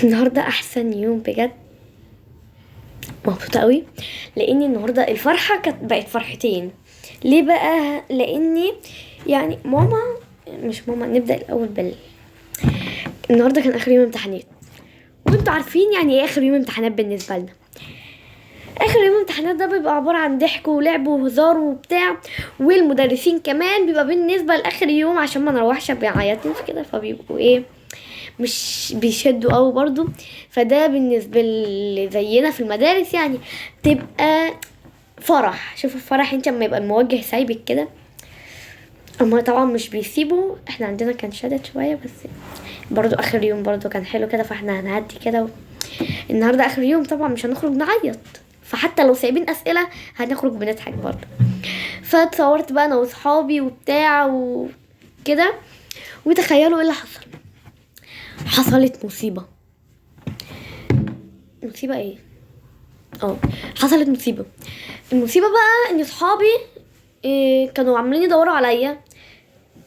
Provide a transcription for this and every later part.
النهارده احسن يوم بجد. مبسوطه قوي لاني النهارده الفرحه كانت بقت فرحتين. ليه بقى؟ لاني يعني مش ماما نبدا الاول النهارده كان اخر يوم امتحانات، وانتوا عارفين يعني ايه اخر يوم امتحانات بالنسبه لنا. اخر يوم امتحانات ده بيبقى عباره عن ضحك ولعب وهزار وبتاع، والمدرسين كمان بيبقى بالنسبه لاخر يوم عشان ما نروحش بيعيطوا في كده، فبيبقوا ايه مش بيشدوا قوي برضو. فده بالنسبه اللي زينا في المدارس يعني تبقى فرح. شوف الفرح انت لما يبقى الموجه سايبك كده، اما طبعا مش بيسيبوا. احنا عندنا كان شدد شويه بس برضو اخر يوم برضو كان حلو كده، فاحنا هنعدي كده النهارده اخر يوم طبعا مش هنخرج نعيط، فحتى لو سايبين اسئله هنخرج بنضحك برضو. فاتصورت بقى انا واصحابي وبتاع وكده، وتخيلوا ايه اللي حصل. حصلت مصيبه. مصيبه ايه؟ حصلت مصيبه. المصيبه بقى ان اصحابي كانوا عاملين يدوروا عليا،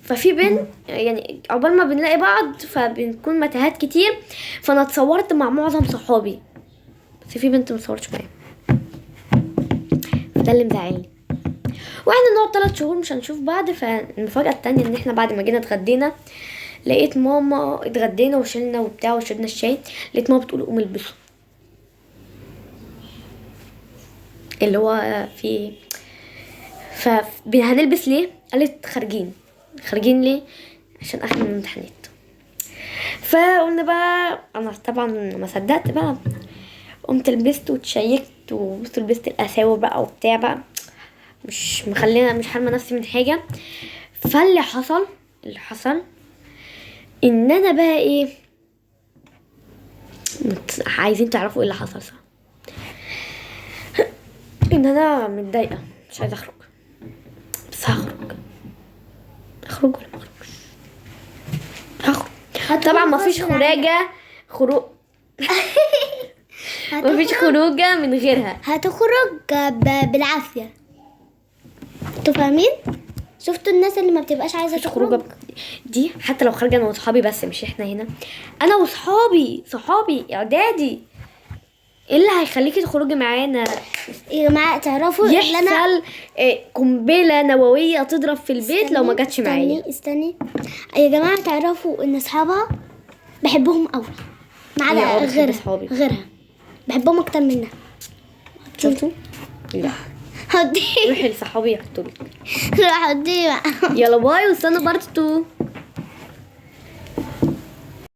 ففي بنت يعني عقبال ما بنلاقي بعض فبنكون متاهات كتير، فانا اتصورت مع معظم صحابي بس في بنت مصورتش معايا، ده اللي مزعلني. واحنا نقعد 3 شهور مش هنشوف بعض. فالمفاجأة التانية ان احنا بعد ما جينا اتغدينا لقيت ماما، اتغدينا وشلنا وبتاع وشربنا الشاي، لقيت ماما بتقول قوم البسوا، اللي هو في هنلبس ليه؟ قالت خارجين ليه؟ عشان اخر من الامتحانات. فقلنا بقى، انا طبعا ما صدقت بقى، قمت لبست وتشيكت ولبست الاساور بقى وبتاع بقى، مش حارمه نفسي من حاجه. فاللي حصل ان انا بقى ايه، عايزين تعرفوا ايه اللي حصل صح؟ ان انا متضايقه مش عايزه اخرج، بس اخرج ولا ما اخرجش؟ هخرج طبعا. مفيش مفيش خروجه من غيرها. هتخرج بالعافيه. انتوا فاهمين؟ شفتوا الناس اللي ما بتبقاش عايزه تخرج دي حتى لو خارجه انا واصحابي، بس مش احنا هنا، انا وصحابي اعدادي. ايه اللي هيخليكي تخرجي معانا يا جماعه؟ تعرفوا يحصل قنبله نوويه تضرب في البيت لو ما جاتش معايا. استني يا جماعه، تعرفوا ان اصحابها بحبهم قوي، ما عدا غيرها بحبهم اكتر منها. شفتوا؟ لا هدي روحي لصحابي يحطولك. روح هدي بقى. يلا باي، واستنى بارت 2.